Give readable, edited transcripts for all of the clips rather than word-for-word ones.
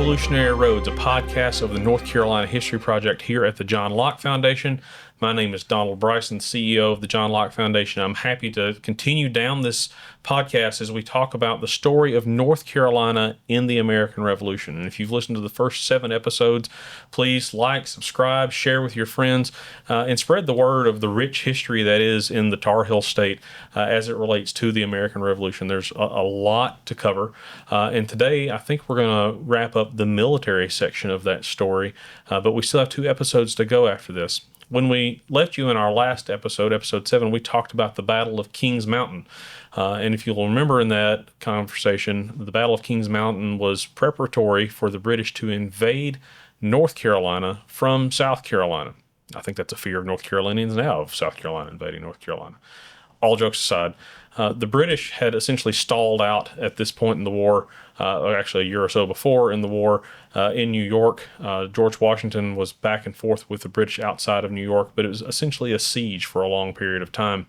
Revolutionary Roads, a podcast of the North Carolina History Project here at the John Locke Foundation. My name is Donald Bryson, CEO of the John Locke Foundation. I'm happy to continue down this podcast as we talk about the story of North Carolina in the American Revolution. And if you've listened to the first 7 episodes, please like, subscribe, share with your friends, and spread the word of the rich history that is in the Tar Heel State as it relates to the American Revolution. There's a lot to cover. And today, I think we're going to wrap up the military section of that story, but we still have 2 episodes to go after this. When we left you in our last episode, episode 7, we talked about the Battle of Kings Mountain. And if you'll remember in that conversation, the Battle of Kings Mountain was preparatory for the British to invade North Carolina from South Carolina. I think that's a fear of North Carolinians now, of South Carolina invading North Carolina. All jokes aside, the British had essentially stalled out at this point in the war, actually a year or so before in the war, in New York. George Washington was back and forth with the British outside of New York, but it was essentially a siege for a long period of time.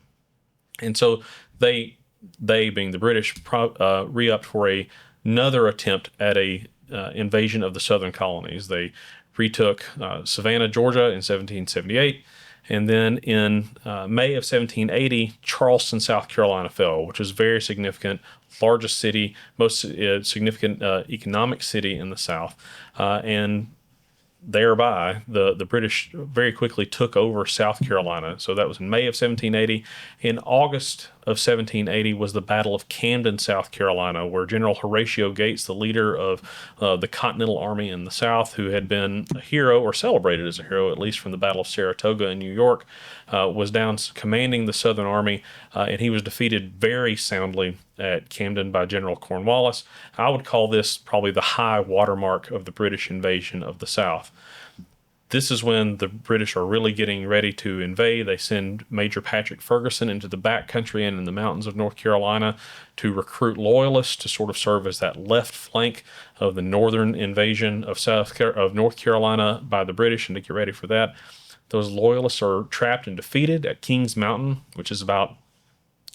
And so they being the British, re-upped for another attempt at a invasion of the southern colonies. They retook Savannah, Georgia in 1778. And then in May of 1780, Charleston, South Carolina fell, which was very significant, largest city, most significant economic city in the South. And thereby, the British very quickly took over South Carolina. So that was in May of 1780. In August of 1780 was the Battle of Camden, South Carolina, where General Horatio Gates, the leader of the Continental Army in the South, who had been a hero, or celebrated as a hero, at least from the Battle of Saratoga in New York, was down commanding the Southern Army, and he was defeated very soundly at Camden by General Cornwallis. I would call this probably the high watermark of the British invasion of the South. This is when the British are really getting ready to invade. They send Major Patrick Ferguson into the backcountry and in the mountains of North Carolina to recruit loyalists to sort of serve as that left flank of the northern invasion of North Carolina by the British, and to get ready for that. Those loyalists are trapped and defeated at Kings Mountain, which is about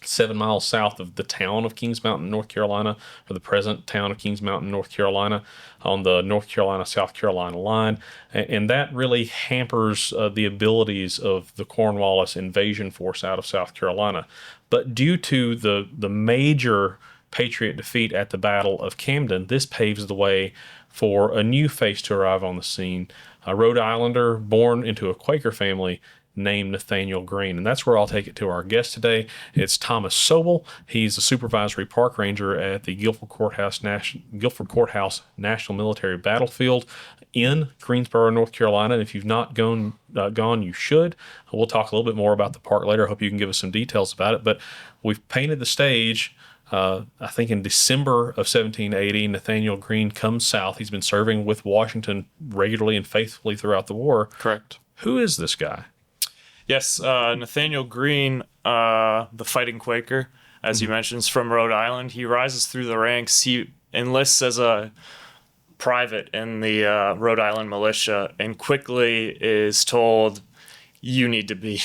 7 miles south of the town of Kings Mountain, North Carolina, or the present town of Kings Mountain, North Carolina, on the North Carolina-South Carolina line. And that really hampers the abilities of the Cornwallis invasion force out of South Carolina. But due to the major Patriot defeat at the Battle of Camden, this paves the way for a new face to arrive on the scene, a Rhode Islander born into a Quaker family named Nathanael Greene. And that's where I'll take it to our guest today. It's Thomas Sobol. He's a Supervisory Park Ranger at the Guilford Courthouse National Military Battlefield in Greensboro, North Carolina. And if you've not gone, you should. We'll talk a little bit more about the park later. I hope you can give us some details about it. But we've painted the stage. I think in December of 1780, Nathanael Greene comes south. He's been serving with Washington regularly and faithfully throughout the war. Correct. Who is this guy? Yes, Nathanael Greene, the fighting Quaker, as you mentioned, is from Rhode Island. He rises through the ranks. He enlists as a private in the Rhode Island militia and quickly is told, you need to be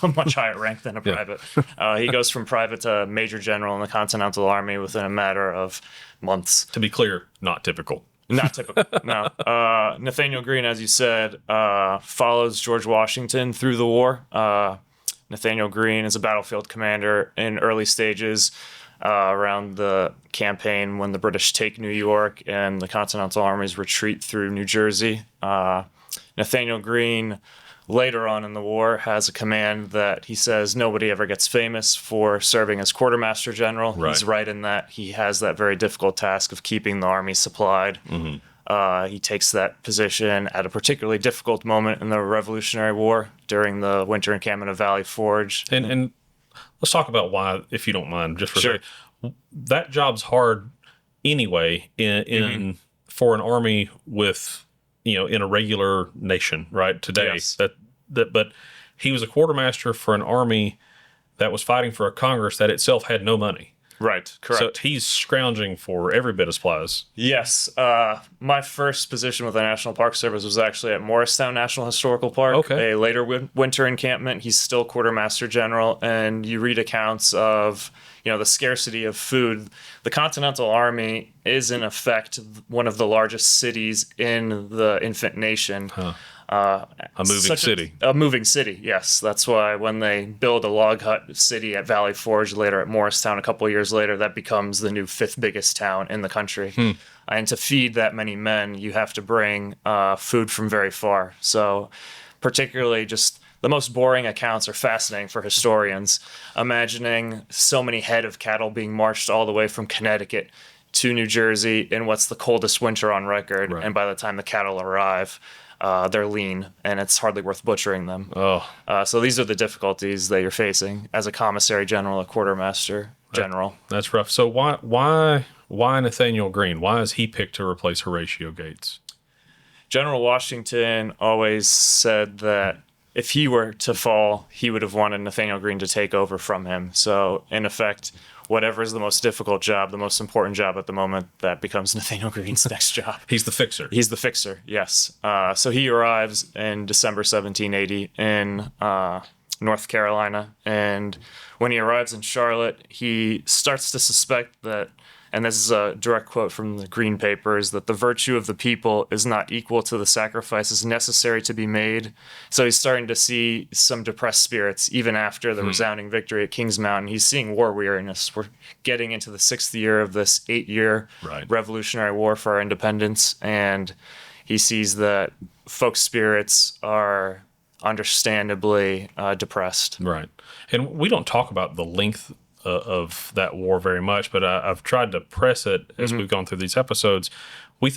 a much higher rank than a private. He goes from private to major general in the Continental Army within a matter of months. To be clear, not typical. Not typical, no. Nathanael Greene, as you said, follows George Washington through the war. Nathanael Greene is a battlefield commander in early stages around the campaign when the British take New York and the Continental Armies retreat through New Jersey. Nathanael Greene, later on in the war, has a command that he says nobody ever gets famous for serving as quartermaster general. Right. He's right in that he has that very difficult task of keeping the army supplied. Mm-hmm. He takes that position at a particularly difficult moment in the Revolutionary War during the winter encampment of Valley Forge. And let's talk about why, if you don't mind, just for Sure. a second. That job's hard anyway for an army with, in a regular nation, right, today. Yes. But he was a quartermaster for an army that was fighting for a Congress that itself had no money. Right, correct. So he's scrounging for every bit of supplies. Yes. My first position with the National Park Service was actually at Morristown National Historical Park, Okay. a later winter encampment. He's still Quartermaster General, and you read accounts of the scarcity of food. The Continental Army is, in effect, one of the largest cities in the infant nation. A moving city. A moving city, yes. That's why when they build a log hut city at Valley Forge, later at Morristown, a couple of years later, that becomes the new 5th biggest town in the country. And to feed that many men, you have to bring food from very far. So particularly just the most boring accounts are fascinating for historians. Imagining so many head of cattle being marched all the way from Connecticut to New Jersey in what's the coldest winter on record. Right. And by the time the cattle arrive, they're lean, and it's hardly worth butchering them. Oh, So these are the difficulties that you're facing as a commissary general, a quartermaster general. that's rough. So why Nathanael Greene? Why is he picked to replace Horatio Gates? General Washington always said that if he were to fall, he would have wanted Nathanael Greene to take over from him. So, in effect, whatever is the most difficult job, the most important job at the moment, that becomes Nathanael Greene's next job. He's the fixer. He's the fixer, yes. So he arrives in December 1780 in North Carolina. And when he arrives in Charlotte, he starts to suspect that, and this is a direct quote from the Greene papers, that the virtue of the people is not equal to the sacrifices necessary to be made. So he's starting to see some depressed spirits even after the resounding victory at Kings Mountain. He's seeing war weariness. We're getting into the 6th year of this 8-year Revolutionary War for our independence, and he sees that folks' spirits are understandably depressed. Right. And we don't talk about the length of that war very much, but I've tried to press it as we've gone through these episodes. I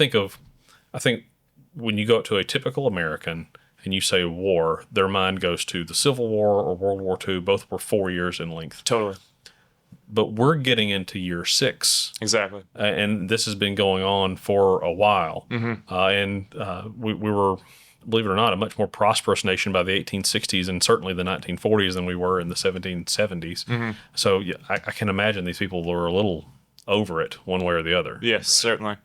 think when you go up to a typical American and you say war, their mind goes to the Civil War or World War II. Both were 4 years in length. Totally. But we're getting into year 6. Exactly. And this has been going on for a while. We were, believe it or not, a much more prosperous nation by the 1860s and certainly the 1940s than we were in the 1770s. So yeah, I can imagine these people were a little over it one way or the other. Yes, certainly.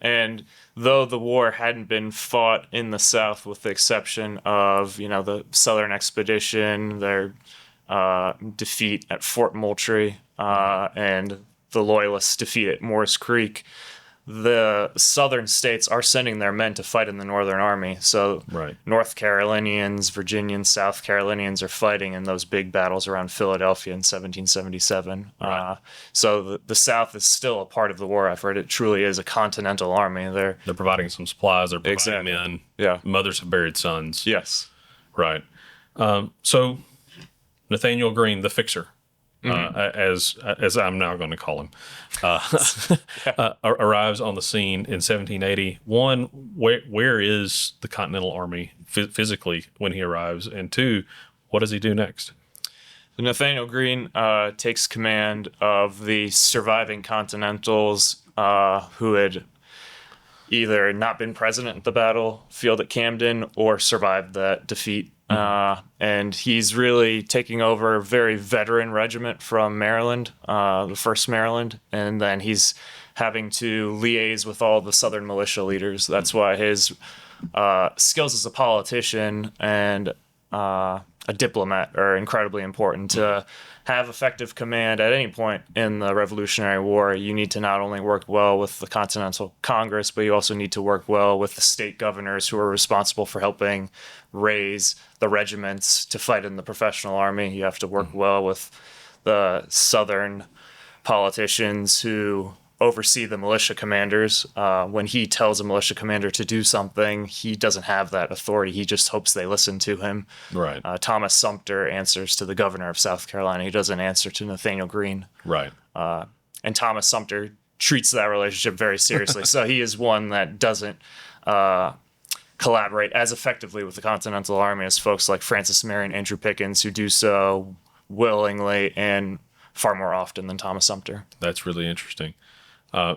And though the war hadn't been fought in the South, with the exception of, the Southern Expedition, their defeat at Fort Moultrie, and the Loyalists' defeat at Morris Creek, the southern states are sending their men to fight in the Northern Army. So North Carolinians, Virginians, South Carolinians are fighting in those big battles around Philadelphia in 1777. So the South is still a part of the war effort. It truly is a continental army. They're providing some supplies. They're providing men. Yeah. Mothers have buried sons. Yes. Right. So Nathanael Greene, the fixer, as I'm now going to call him, arrives on the scene in 1780. One, where is the Continental Army physically when he arrives? And two, what does he do next? Nathanael Greene takes command of the surviving Continentals who had either not been present at the battlefield at Camden or survived that defeat. And he's really taking over a very veteran regiment from Maryland, the 1st Maryland, and then he's having to liaise with all the Southern militia leaders. That's why his skills as a politician and a diplomat are incredibly important. To have effective command at any point in the Revolutionary War, you need to not only work well with the Continental Congress, but you also need to work well with the state governors who are responsible for helping raise the regiments to fight in the professional army. You have to work well with the Southern politicians who oversee the militia commanders. When he tells a militia commander to do something, he doesn't have that authority. He just hopes they listen to him. Right. Thomas Sumter answers to the governor of South Carolina. He doesn't answer to Nathanael Greene. Right. And Thomas Sumter treats that relationship very seriously. So he is one that doesn't collaborate as effectively with the Continental Army as folks like Francis Marion, Andrew Pickens, who do so willingly and far more often than Thomas Sumter. That's really interesting.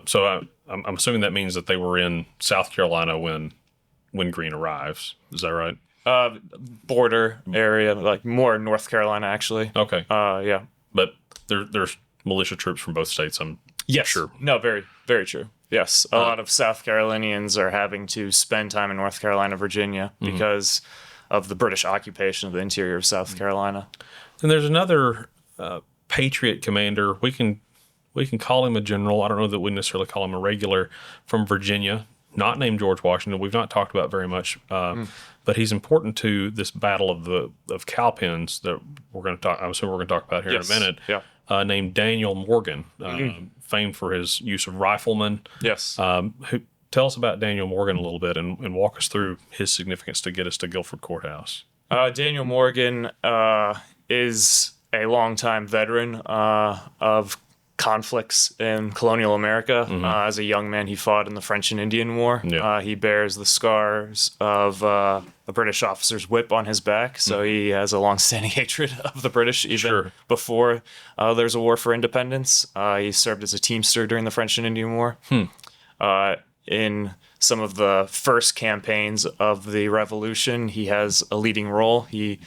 So I'm assuming that means that they were in South Carolina when Greene arrives. Is that right? Border area, like more North Carolina, actually. Okay. Yeah. But there's militia troops from both states, I'm Yes. sure. No, very, very true. Yes. A lot of South Carolinians are having to spend time in North Carolina, Virginia because of the British occupation of the interior of South Carolina. And there's another Patriot commander. We can call him a general. I don't know that we necessarily call him a regular, from Virginia, not named George Washington. We've not talked about very much, but he's important to this battle of Cowpens that we're going to talk. I'm assuming we're going to talk about here in a minute. Yeah. Named Daniel Morgan, famed for his use of riflemen. Yes. Tell us about Daniel Morgan a little bit and walk us through his significance to get us to Guilford Courthouse. Daniel Morgan is a longtime veteran of conflicts in colonial America. As a young man, he fought in the French and Indian War. Yeah. He bears the scars of a British officer's whip on his back, so he has a long-standing hatred of the British even before there's a war for independence. He served as a teamster during the French and Indian War. In some of the first campaigns of the Revolution, he has a leading role. He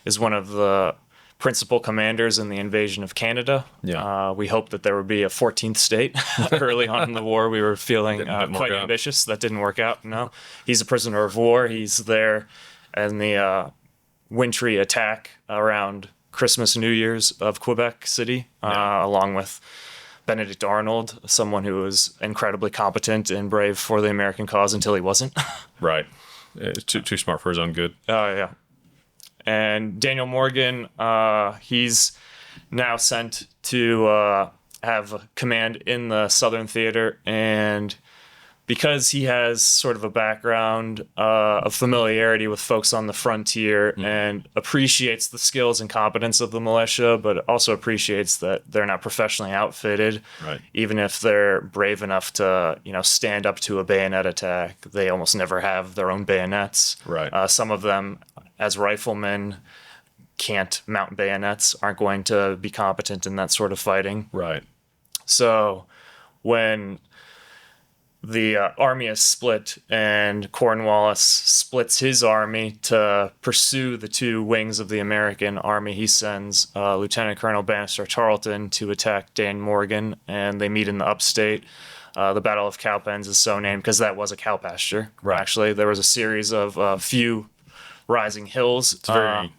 is one of the principal commanders in the invasion of Canada. Yeah. We hoped that there would be a 14th state early on in the war. We were feeling quite ambitious. That didn't work out. No, he's a prisoner of war. He's there in the wintry attack around Christmas, New Year's of Quebec City, along with Benedict Arnold, someone who was incredibly competent and brave for the American cause until he wasn't. Right. It's too smart for his own good. Oh, yeah. And Daniel Morgan, he's now sent to have command in the Southern Theater. And because he has sort of a background of familiarity with folks on the frontier and appreciates the skills and competence of the militia, but also appreciates that they're not professionally outfitted. Right. Even if they're brave enough to, stand up to a bayonet attack, they almost never have their own bayonets. Right. Some of them, as riflemen, can't mount bayonets, aren't going to be competent in that sort of fighting. Right. So when the army is split and Cornwallis splits his army to pursue the two wings of the American army, he sends Lieutenant Colonel Bannister Tarleton to attack Dan Morgan, and they meet in the upstate. The Battle of Cowpens is so named because that was a cow pasture. Right. Actually, there was a series of few rising hills. It's a very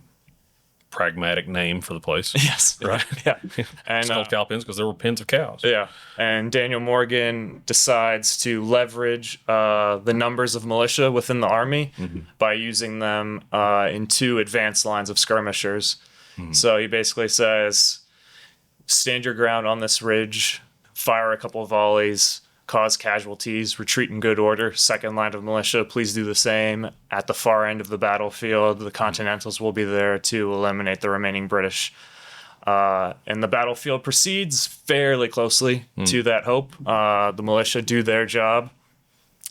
pragmatic name for the place. Yes. Right. Yeah. And It's called cow pens because there were pens of cows. yeah. And Daniel Morgan decides to leverage the numbers of militia within the army by using them in two advanced lines of skirmishers. So he basically says, stand your ground on this ridge, fire a couple of volleys, cause casualties, retreat in good order. Second line of militia, please do the same. At the far end of the battlefield, the Continentals will be there to eliminate the remaining British. And the battlefield proceeds fairly closely to that hope. The militia do their job.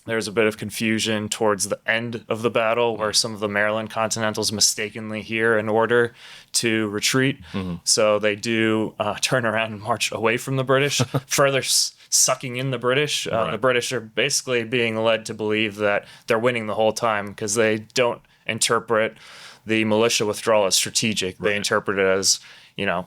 There's a bit of confusion towards the end of the battle where some of the Maryland Continentals mistakenly hear an order to retreat. So they do turn around and march away from the British, further sucking in the British. Right. The British are basically being led to believe that they're winning the whole time because they don't interpret the militia withdrawal as strategic. They interpret it as,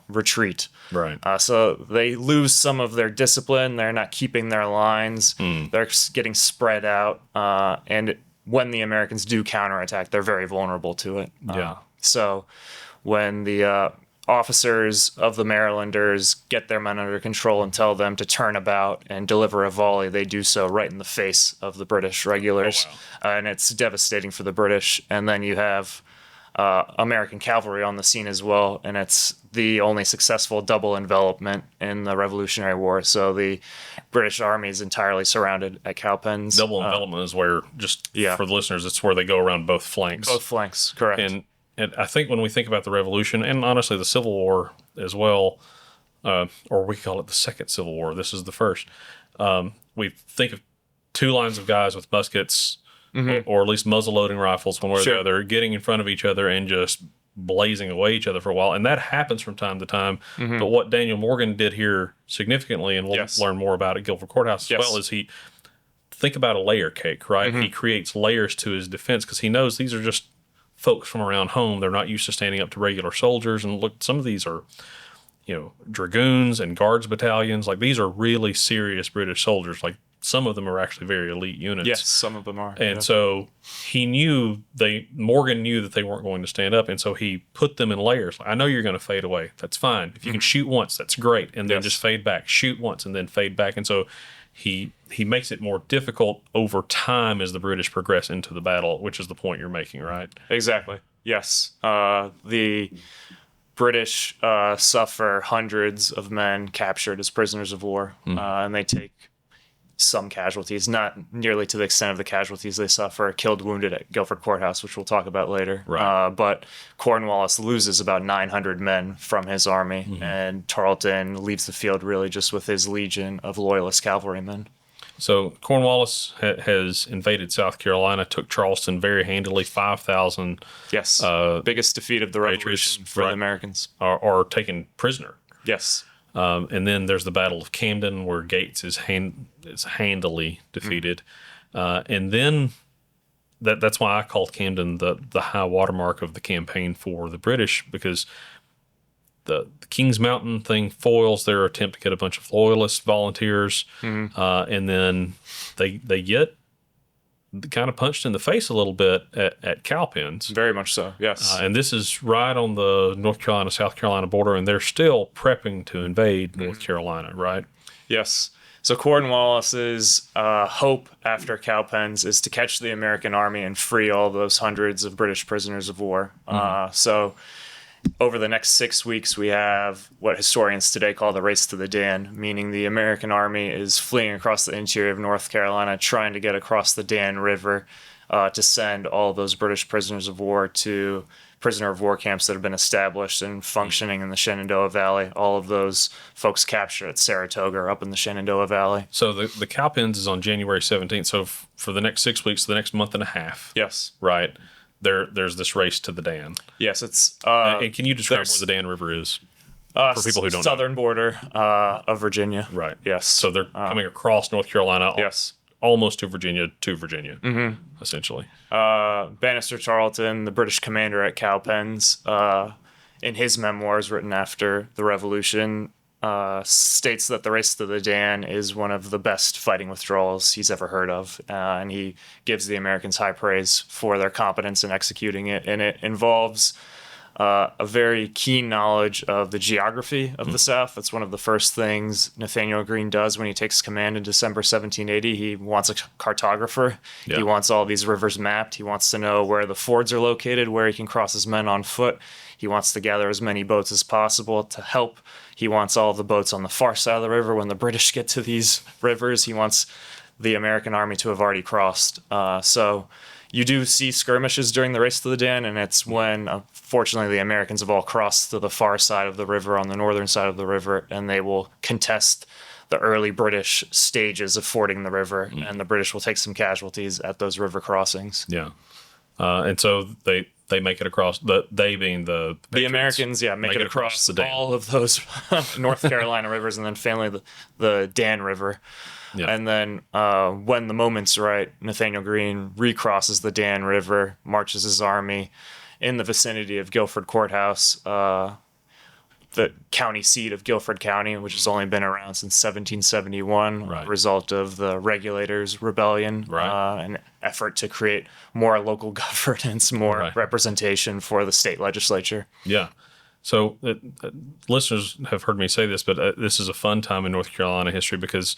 retreat. Right. So they lose some of their discipline. They're not keeping their lines. They're getting spread out. And when the Americans do counterattack, they're very vulnerable to it. Yeah. So when the officers of the Marylanders get their men under control and tell them to turn about and deliver a volley, they do so right in the face of the British regulars. Oh, wow. And it's devastating for the British. And then you have American cavalry on the scene as well, and it's the only successful double envelopment in the Revolutionary War. So the British army is entirely surrounded at Cowpens. Double envelopment is where, for the listeners, it's where they go around both flanks. Both flanks, correct. And I think when we think about the Revolution, and honestly the Civil War as well, or we call it the Second Civil War, this is the first, we think of two lines of guys with muskets, or at least muzzle-loading rifles, one way or the other, getting in front of each other and just blazing away each other for a while. And that happens from time to time. But what Daniel Morgan did here significantly, and we'll learn more about at Guilford Courthouse as well, is think about a layer cake, right? He creates layers to his defense because he knows these are just folks from around home. They're not used to standing up to regular soldiers. And look, some of these are, dragoons and guards battalions. Like, these are really serious British soldiers. Like, some of them are actually very elite units. Yes, some of them are. And so Morgan knew that they weren't going to stand up, and so he put them in layers. I know you're going to fade away. That's fine. If you can shoot once, that's great, and then just fade back. Shoot once, and then fade back. And so he makes it more difficult over time as the British progress into the battle, which is the point you're making, right? Exactly. Yes. The British suffer hundreds of men captured as prisoners of war, and they take some casualties, not nearly to the extent of the casualties they suffer, killed, wounded at Guilford Courthouse, which we'll talk about later. Right. But Cornwallis loses about 900 men from his army, and Tarleton leaves the field really just with his legion of loyalist cavalrymen. So Cornwallis has invaded South Carolina, took Charleston very handily, 5,000 Yes, biggest defeat of the Revolution for the Americans. are taken prisoner. Yes. And then there's the Battle of Camden, where Gates is handily defeated. And then that's why I called Camden the high watermark of the campaign for the British, because the Kings Mountain thing foils their attempt to get a bunch of loyalist volunteers. And then they get kind of punched in the face a little bit at Cowpens. Very much so, yes. And this is right on the North Carolina-South Carolina border, and they're still prepping to invade North Carolina, right? Yes. So Cornwallis's hope after Cowpens is to catch the American army and free all those hundreds of British prisoners of war. So over the next 6 weeks, we have what historians today call the Race to the Dan, meaning the American army is fleeing across the interior of North Carolina, trying to get across the Dan River to send all those British prisoners of war to prisoner of war camps that have been established and functioning in the Shenandoah Valley. All of those folks captured at Saratoga or up in the Shenandoah Valley. So the Cowpens is on January 17th. So for the next 6 weeks, the next month and a half, Yes. right, there's this race to the Dan. Yes, it's... and can you describe where the Dan River is for people who don't know? Southern border of Virginia. Right. Yes. So they're coming across North Carolina. Yes. Almost to Virginia, essentially. Bannister Tarleton, the British commander at Cowpens, in his memoirs written after the Revolution, states that the Race to the Dan is one of the best fighting withdrawals he's ever heard of, and he gives the Americans high praise for their competence in executing it. And it involves a very keen knowledge of the geography of the South. That's one of the first things Nathanael Greene does when he takes command in December 1780. He wants a cartographer. Yeah. He wants all these rivers mapped. He wants to know where the fords are located, where he can cross his men on foot. He wants to gather as many boats as possible to help. He wants all of the boats on the far side of the river. When the British get to these rivers, he wants the American army to have already crossed. So you do see skirmishes during the Race to the Dan, and it's when, fortunately, the Americans have all crossed to the far side of the river, on the northern side of the river, and they will contest the early British stages of fording the river, and the British will take some casualties at those river crossings. Yeah. And so they make it across, they being the Americans, make it across the Dan. all of those North Carolina rivers, and then finally the Dan River. Yeah. And then when the moment's right, Nathanael Greene recrosses the Dan River, marches his army in the vicinity of Guilford Courthouse, the county seat of Guilford County, which has only been around since 1771, Right. a result of the Regulators' Rebellion, Right. an effort to create more local governance, more Right. representation for the state legislature. Yeah. So listeners have heard me say this, but this is a fun time in North Carolina history because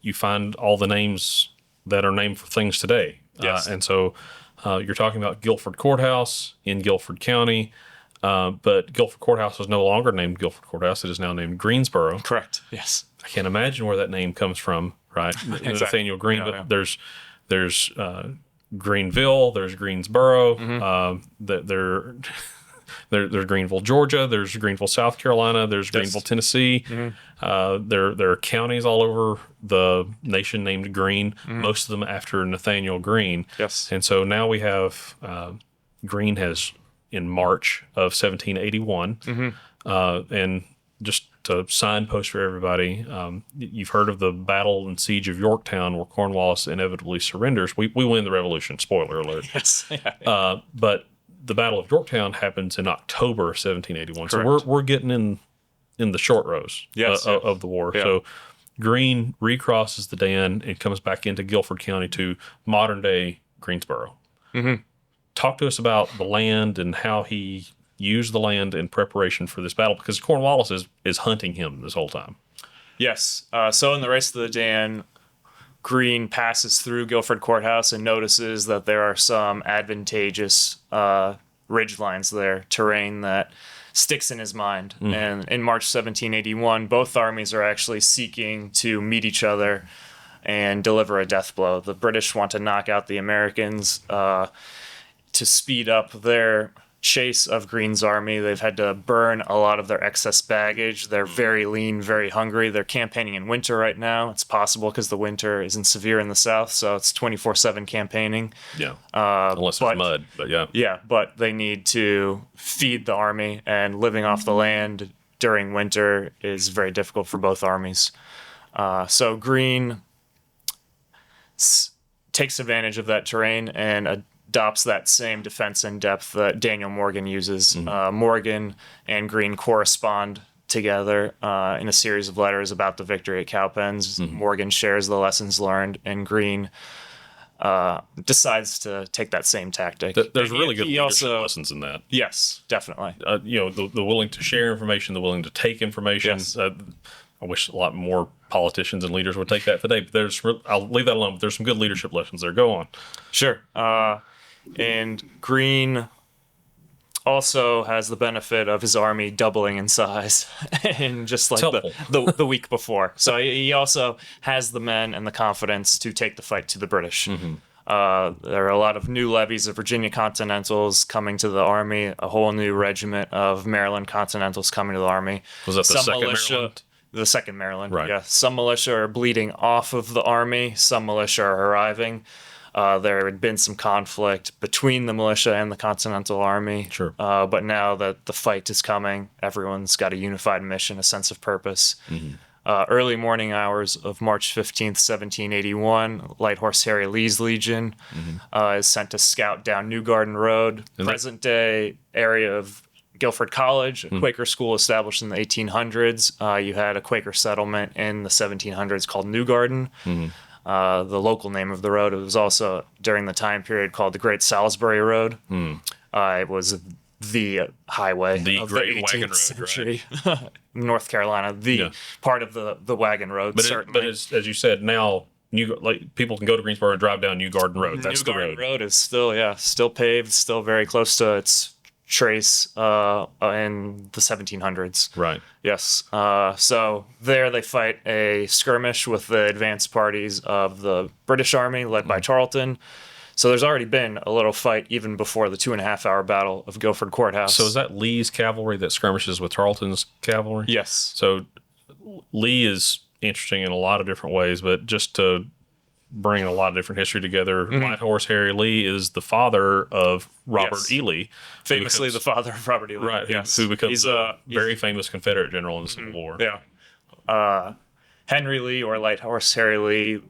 you find all the names that are named for things today. Yes. And so you're talking about Guilford Courthouse in Guilford County, but Guilford Courthouse is no longer named Guilford Courthouse. It is now named Greensboro. Correct. Yes. I can't imagine where that name comes from, right? Exactly. Nathanael Greene, Yeah, but yeah. there's Greenville, there's Greensboro, there's Greenville, Georgia, there's Greenville, South Carolina, there's Greenville, Tennessee. There are counties all over the nation named Greene, most of them after Nathanael Greene. Yes. And so now we have Greene has in March of 1781, and just to signpost for everybody, you've heard of the Battle and Siege of Yorktown, where Cornwallis inevitably surrenders. We win the Revolution. Spoiler alert. Yes. But the Battle of Yorktown happens in October of 1781. Correct. So we're getting in in the short rows of the war. Yeah. So Greene recrosses the Dan and comes back into Guilford County to modern day Greensboro. Mm-hmm. Talk to us about the land and how he used the land in preparation for this battle, because Cornwallis is hunting him this whole time. Yes. So in the race to the Dan, Greene passes through Guilford Courthouse and notices that there are some advantageous ridge lines there, terrain that sticks in his mind. And in March 1781, both armies are actually seeking to meet each other and deliver a death blow. The British want to knock out the Americans to speed up their chase of Greene's army. They've had to burn a lot of their excess baggage. They're very lean, very hungry. They're campaigning in winter right now. It's possible because the winter isn't severe in the south, so it's 24/7 campaigning. Yeah, unless it's mud, but yeah. Yeah, but they need to feed the army, and living off the land during winter is very difficult for both armies. So Greene takes advantage of that terrain and adopts that same defense in depth that Daniel Morgan uses. Morgan and Greene correspond together in a series of letters about the victory at Cowpens. Morgan shares the lessons learned, and Greene decides to take that same tactic. There's really good leadership lessons in that. Yes, definitely. The willing to share information, the willing to take information. Yes. I wish a lot more politicians and leaders would take that today. But I'll leave that alone. But there's some good leadership lessons there. Go on. Sure. And Greene also has the benefit of his army doubling in size in just like the week before. So he also has the men and the confidence to take the fight to the British. There are a lot of new levies of Virginia Continentals coming to the army, a whole new regiment of Maryland Continentals coming to the army. Was that the second Maryland? The second Maryland, right. Yeah. Some militia are bleeding off of the army. Some militia are arriving. There had been some conflict between the militia and the Continental Army. Sure. But now that the fight is coming, everyone's got a unified mission, a sense of purpose. Early morning hours of March 15th, 1781, Light Horse Harry Lee's Legion is sent to scout down New Garden Road, present-day area of Guilford College, a Quaker school established in the 1800s. You had a Quaker settlement in the 1700s called New Garden. The local name of the road. It was also, during the time period, called the Great Salisbury Road. It was the highway of the 18th century. Right? North Carolina, part of the wagon road, but certainly. But as you said, now people can go to Greensboro and drive down New Garden Road. That's the road. New Garden Road is still paved, still very close to its trace in the 1700s. Right. Yes. So there they fight a skirmish with the advance parties of the British Army led by Tarleton. So there's already been a little fight even before the 2.5-hour Battle of Guilford Courthouse. So is that Lee's cavalry that skirmishes with Tarleton's cavalry? Yes. So Lee is interesting in a lot of different ways, but just to bring a lot of different history together, Light Horse Harry Lee is the father of Robert E. Lee. Famously the father of Robert E. Lee. Right, yes. who becomes a very famous Confederate general in the Civil War. Yeah. Henry Lee, or Light Horse Harry Lee,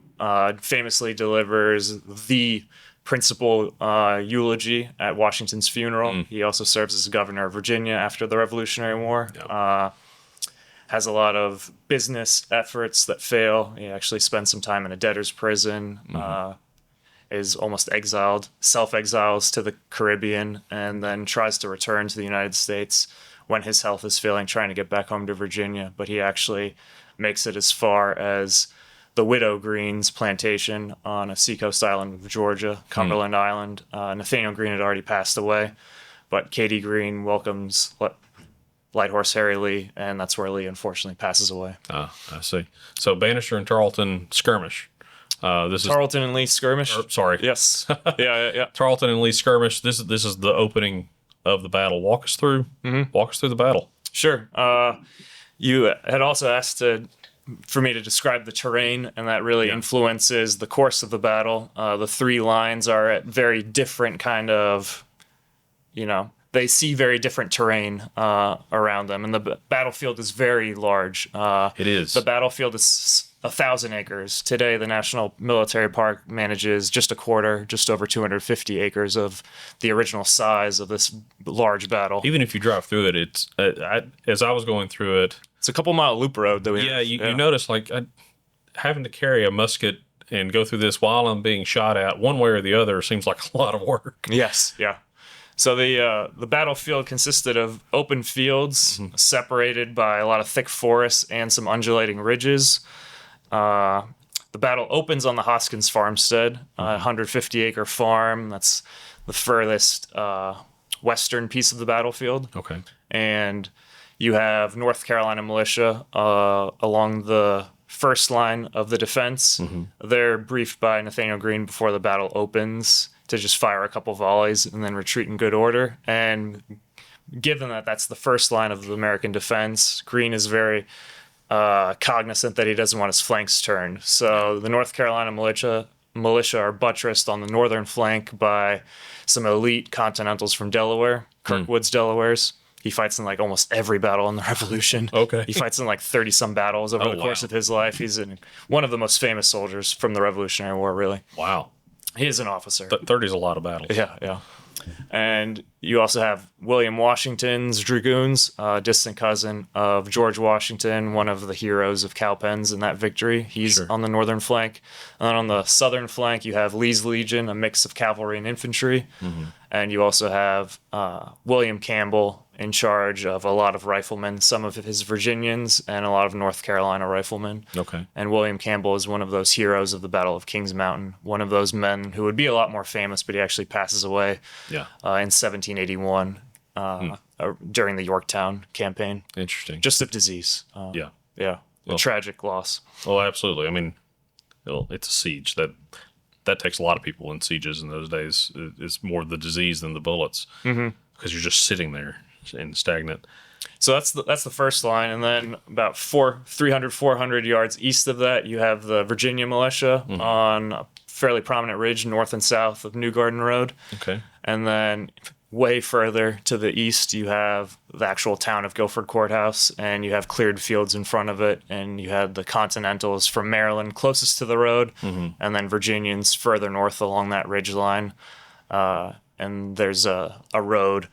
famously delivers the principal eulogy at Washington's funeral. He also serves as governor of Virginia after the Revolutionary War. Yep. Has a lot of business efforts that fail. He actually spends some time in a debtor's prison, is almost exiled, self-exiles to the Caribbean, and then tries to return to the United States when his health is failing, trying to get back home to Virginia. But he actually makes it as far as the Widow Greene's plantation on a seacoast island of Georgia, Cumberland Island. Nathanael Greene had already passed away, but Katie Greene welcomes Light Horse Harry Lee, and that's where Lee unfortunately passes away. I see. So Bannister and Tarleton skirmish. This is Tarleton and Lee skirmish. Sorry. Yes. Yeah. Tarleton and Lee skirmish. This is the opening of the battle. Walk us through the battle. Sure. You had also asked for me to describe the terrain, and that really influences the course of the battle. The three lines are at very different kind of, they see very different terrain around them, and the battlefield is very large. It is. The battlefield is 1,000 acres. Today, the National Military Park manages just over 250 acres of the original size of this large battle. Even if you drive through it, as I was going through it, it's It's a couple mile loop road that we Yeah, have. you notice like having to carry a musket and go through this while I'm being shot at one way or the other seems like a lot of work. Yes, yeah. So the battlefield consisted of open fields separated by a lot of thick forests and some undulating ridges. The battle opens on the Hoskins farmstead, a 150-acre farm. That's the furthest western piece of the battlefield. Okay. And you have North Carolina militia along the first line of the defense. They're briefed by Nathanael Greene before the battle opens to just fire a couple volleys and then retreat in good order. And given that that's the first line of the American defense, Greene is very cognizant that he doesn't want his flanks turned. So the North Carolina militia are buttressed on the northern flank by some elite Continentals from Delaware, Kirkwood's Delawares. He fights in like almost every battle in the Revolution. Okay. He fights in like 30-some battles over the course of his life. He's one of the most famous soldiers from the Revolutionary War, really. Wow. He is an officer. 30 is a lot of battles. Yeah, yeah. And you also have William Washington's Dragoons, distant cousin of George Washington, one of the heroes of Cowpens in that victory. He's on the northern flank. And then on the southern flank, you have Lee's Legion, a mix of cavalry and infantry. And you also have William Campbell in charge of a lot of riflemen, some of his Virginians, and a lot of North Carolina riflemen. Okay. And William Campbell is one of those heroes of the Battle of Kings Mountain, one of those men who would be a lot more famous, but he actually passes away in 1781 during the Yorktown campaign. Interesting. Just of disease. Yeah. Yeah. A tragic loss. Oh, absolutely. I mean, it's a siege. That takes a lot of people in sieges in those days. It's more the disease than the bullets because you're just sitting there and stagnant. So that's the first line, and then about 400 yards east of that, you have the Virginia militia on a fairly prominent ridge north and south of New Garden Road. Okay. And then way further to the east, you have the actual town of Guilford Courthouse, and you have cleared fields in front of it, and you had the Continentals from Maryland closest to the road, and then Virginians further north along that ridge line. And there's a road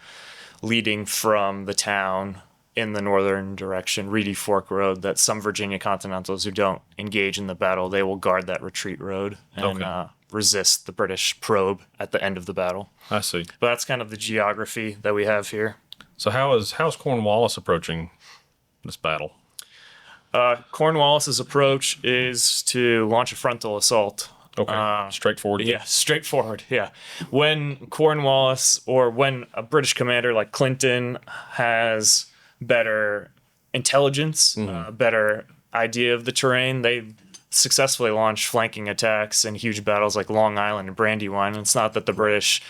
leading from the town in the northern direction, Reedy Fork Road, that some Virginia Continentals who don't engage in the battle, they will guard that retreat road and resist the British probe at the end of the battle. I see. But that's kind of the geography that we have here. So how's Cornwallis approaching this battle? Cornwallis's approach is to launch a frontal assault. Okay. Straightforward. Yeah, straightforward. Yeah. When Cornwallis or when a British commander like Clinton has better intelligence, better idea of the terrain, they successfully launch flanking attacks in huge battles like Long Island and Brandywine. It's not that the British,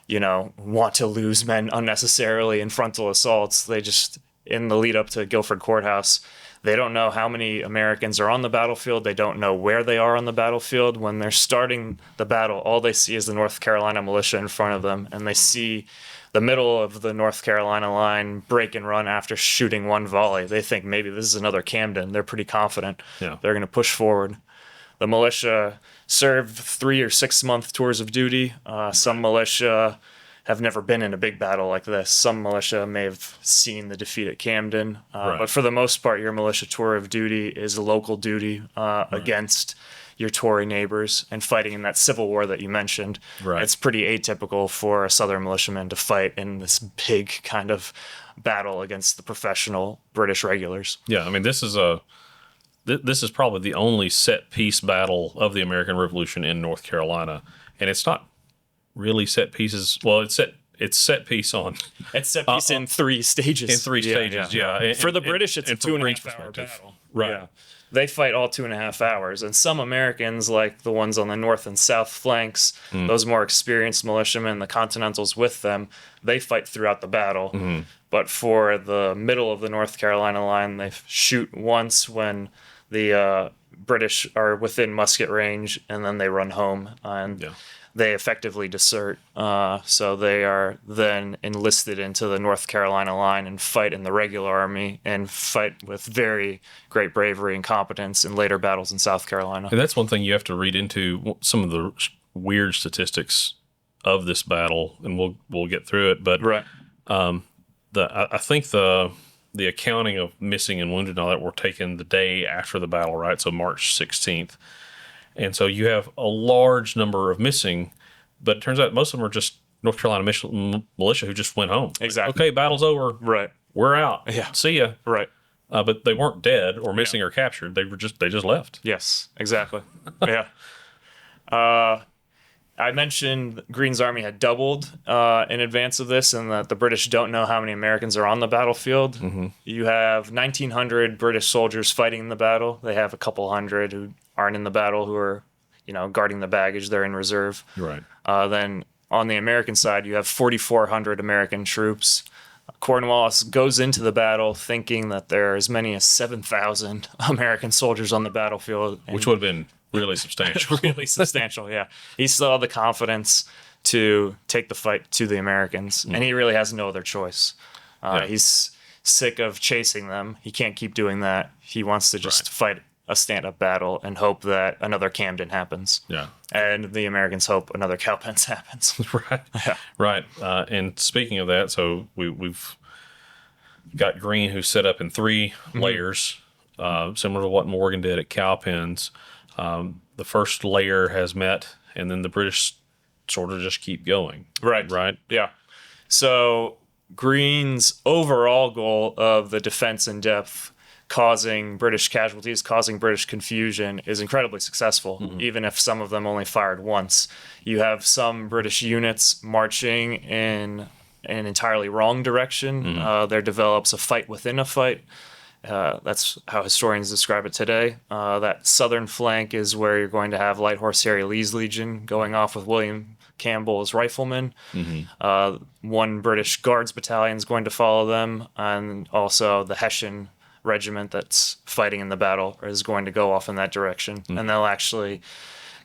want to lose men unnecessarily in frontal assaults. They just, in the lead up to Guilford Courthouse, they don't know how many Americans are on the battlefield. They don't know where they are on the battlefield. When they're starting the battle, all they see is the North Carolina militia in front of them, and they see the middle of the North Carolina line break and run after shooting one volley. They think maybe this is another Camden. They're pretty confident. Yeah. They're going to push forward. The militia serve 3 or 6 month tours of duty. Some militia have never been in a big battle like this. Some militia may have seen the defeat at Camden, but for the most part, your militia tour of duty is a local duty against your Tory neighbors and fighting in that civil war that you mentioned. Right. It's pretty atypical for a Southern militiaman to fight in this big kind of battle against the professional British regulars. Yeah, I mean, this is probably the only set piece battle of the American Revolution in North Carolina, and it's not really set pieces. Well, it's set piece on. It's set piece in 3 stages. In 3 stages, yeah. For the British, it's a 2.5 hour battle. Right. Yeah. They fight all 2.5 hours. And some Americans, like the ones on the north and south flanks, those more experienced militiamen, the Continentals with them, they fight throughout the battle. But for the middle of the North Carolina line, they shoot once when the British are within musket range, and then they run home. And they effectively desert. So they are then enlisted into the North Carolina line and fight in the regular army and fight with very great bravery and competence in later battles in South Carolina. And that's one thing you have to read into some of the weird statistics of this battle, and we'll get through it. But Right. I think the the accounting of missing and wounded and all that were taken the day after the battle, right? So March 16th. And so you have a large number of missing, but it turns out most of them are just North Carolina militia who just went home. Exactly. Okay, battle's over. Right. We're out. Yeah. See ya. Right. But they weren't dead or missing or captured. They just left. Yes, exactly. Yeah. I mentioned Greene's army had doubled in advance of this, and that the British don't know how many Americans are on the battlefield. Mm-hmm. You have 1,900 British soldiers fighting in the battle. They have a couple hundred who aren't in the battle, who are, guarding the baggage. They're in reserve. Right. Then on the American side, you have 4,400 American troops. Cornwallis goes into the battle thinking that there are as many as 7,000 American soldiers on the battlefield. Which would have been really substantial. Really substantial, yeah. He still had the confidence to take the fight to the Americans, and he really has no other choice. He's sick of chasing them. He can't keep doing that. He wants to just fight a stand-up battle and hope that another Camden happens. Yeah. And the Americans hope another Cowpens happens. Right. Yeah. Right. And speaking of that, so we've got Greene who's set up in 3 layers, similar to what Morgan did at Cowpens. The first layer has met, and then the British sort of just keep going. Right. Right. Yeah. So Greene's overall goal of the defense in depth, causing British casualties, causing British confusion, is incredibly successful, even if some of them only fired once. You have some British units marching in an entirely wrong direction. There develops a fight within a fight. That's how historians describe it today. That southern flank is where you're going to have Light Horse Harry Lee's Legion going off with William Campbell as riflemen. One British Guards battalion is going to follow them, and also the Hessian regiment that's fighting in the battle is going to go off in that direction. And they'll actually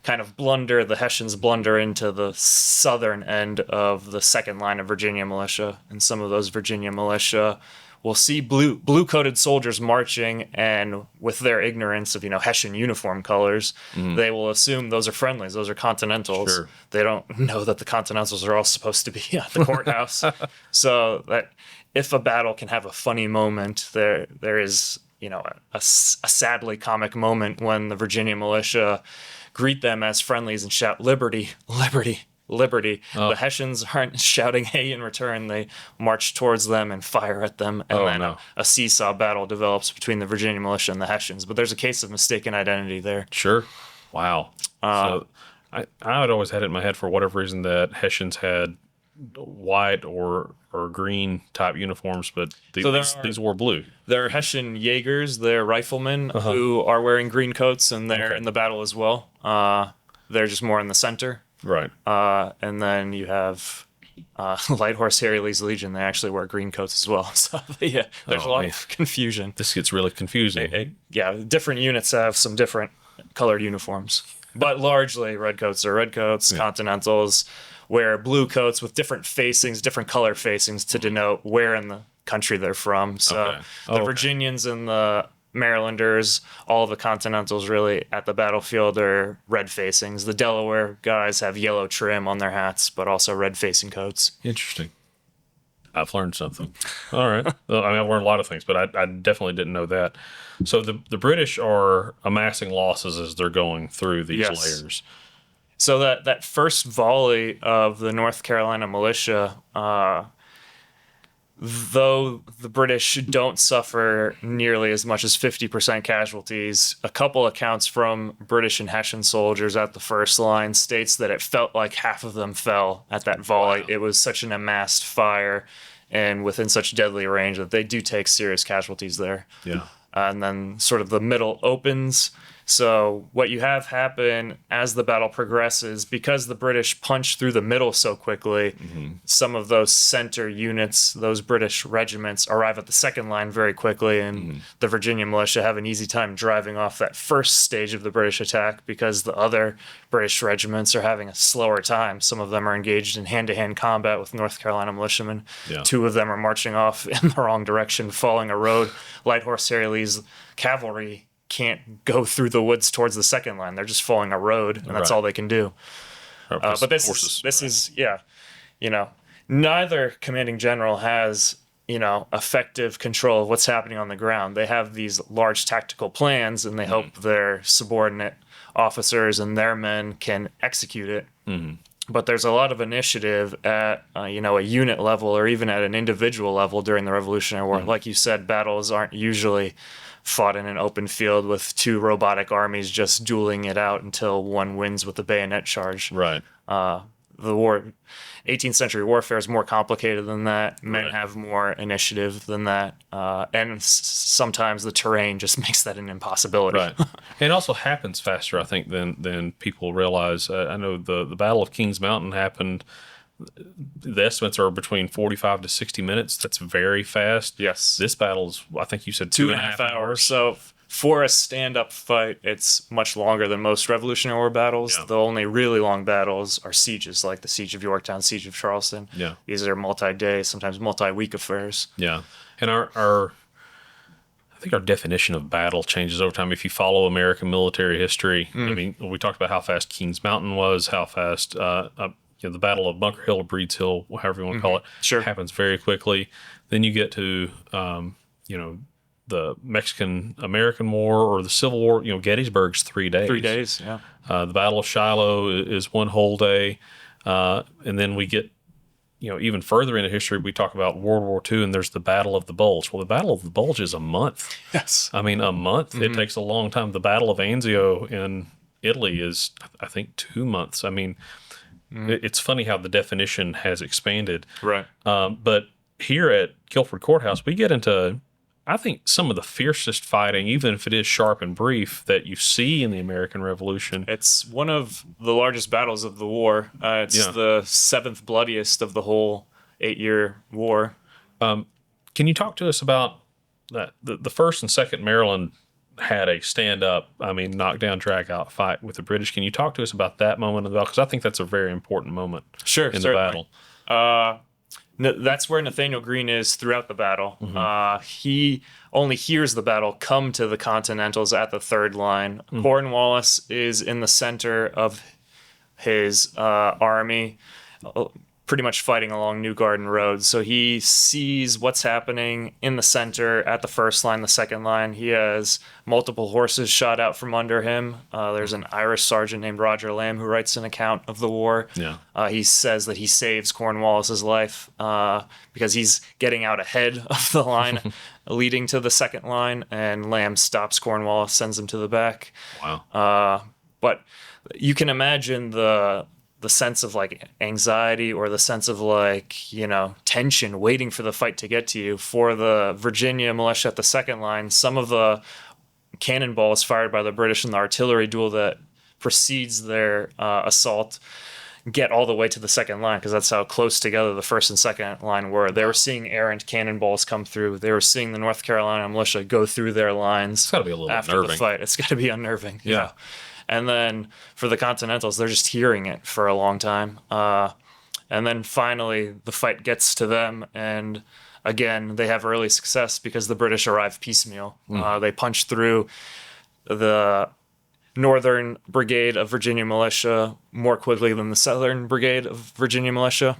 kind of the Hessians blunder into the southern end of the second line of Virginia militia. And some of those Virginia militia will see blue-coated soldiers marching, and with their ignorance of, Hessian uniform colors, they will assume those are friendlies, those are Continentals. Sure. They don't know that the Continentals are all supposed to be at the courthouse. So that if a battle can have a funny moment, there is, a sadly comic moment when the Virginia militia greet them as friendlies and shout, "Liberty, liberty, liberty." Oh. The Hessians aren't shouting "hey" in return. They march towards them and fire at them, and a seesaw battle develops between the Virginia militia and the Hessians. But there's a case of mistaken identity there. Sure. Wow. So I had always had it in my head, for whatever reason, that Hessians had white or green type uniforms, but these wore blue. There are Hessian Jaegers, they're riflemen who are wearing green coats, and they're in the battle as well. They're just more in the center. Right. And then you have Light Horse Harry Lee's Legion. They actually wear green coats as well. So there's a lot of confusion. This gets really confusing. Different units have some different colored uniforms, but largely red coats are red coats. Continentals wear blue coats with different facings, different color facings to denote where in the country they're from. So the Virginians and the Marylanders, all of the Continentals really at the battlefield are red facings. The Delaware guys have yellow trim on their hats, but also red facing coats. Interesting. I've learned something. All right. Well, I've learned a lot of things, but I definitely didn't know that. So the British are amassing losses as they're going through these layers. So that first volley of the North Carolina militia, though the British don't suffer nearly as much as 50% casualties, a couple accounts from British and Hessian soldiers at the first line states that it felt like half of them fell at that volley. Wow. It was such an amassed fire and within such deadly range that they do take serious casualties there. Yeah. And then sort of the middle opens. So what you have happen as the battle progresses, because the British punch through the middle so quickly, some of those center units, those British regiments, arrive at the second line very quickly, and the Virginia militia have an easy time driving off that first stage of the British attack because the other British regiments are having a slower time. Some of them are engaged in hand-to-hand combat with North Carolina militiamen. Yeah. 2 of them are marching off in the wrong direction, following a road. Light Horse Harry Lee's cavalry can't go through the woods towards the second line. They're just following a road, and that's all they can do. But this is neither commanding general has effective control of what's happening on the ground. They have these large tactical plans, and they hope their subordinate officers and their men can execute it. But there's a lot of initiative at a unit level or even at an individual level during the Revolutionary War. Like you said, battles aren't usually fought in an open field with two robotic armies just dueling it out until one wins with a bayonet charge. Right. The 18th century warfare is more complicated than that. Men have more initiative than that. And sometimes the terrain just makes that an impossibility. Right. It also happens faster, I think, than people realize. I know the Battle of Kings Mountain happened, the estimates are between 45 to 60 minutes. That's very fast. Yes. This battle's, I think you said 2.5 hours. So for a stand-up fight, it's much longer than most Revolutionary War battles. Yeah. The only really long battles are sieges, like the Siege of Yorktown, Siege of Charleston. Yeah. These are multi-day, sometimes multi-week affairs. Yeah. And I think our definition of battle changes over time. If you follow American military history, I mean, we talked about how fast Kings Mountain was, how fast the Battle of Bunker Hill or Breed's Hill, however you want to call it, Sure. happens very quickly. Then you get to the Mexican-American War or the Civil War. Gettysburg's 3 days. 3 days, yeah. The Battle of Shiloh is one whole day, and then we get even further into history. We talk about World War II, and there's the Battle of the Bulge. Well, the Battle of the Bulge is a month. Yes. I mean, a month. It takes a long time. The Battle of Anzio in Italy is, I think, 2 months. I mean, it's funny how the definition has expanded. Right. But here at Guilford Courthouse, we get into, I think, some of the fiercest fighting, even if it is sharp and brief, that you see in the American Revolution. It's one of the largest battles of the war. It's the seventh bloodiest of the whole 8-year war. Can you talk to us about that? The 1st and 2nd Maryland had a stand-up, knockdown, drag-out fight with the British. Can you talk to us about that moment of the battle? Because I think that's a very important moment Sure, in certainly. the battle. That's where Nathanael Greene is throughout the battle. He only hears the battle come to the Continentals at the third line. Cornwallis is in the center of his army, pretty much fighting along New Garden Road. So he sees what's happening in the center at the first line, the second line. He has multiple horses shot out from under him. There's an Irish sergeant named Roger Lamb who writes an account of the war. Yeah. He says that he saves Cornwallis's life because he's getting out ahead of the line leading to the second line, and Lamb stops Cornwallis, sends him to the back. Wow. But you can imagine the sense of anxiety or the sense of tension waiting for the fight to get to you. For the Virginia militia at the second line, some of the cannonballs fired by the British in the artillery duel that precedes their assault get all the way to the second line, because that's how close together the first and second line were. They were seeing errant cannonballs come through. They were seeing the North Carolina militia go through their lines. It's got to be a little after unnerving. the fight. It's got to be unnerving. Yeah. And then for the Continentals, they're just hearing it for a long time. And then finally, the fight gets to them, and again, they have early success because the British arrive piecemeal. They punch through the Northern Brigade of Virginia Militia more quickly than the Southern Brigade of Virginia Militia.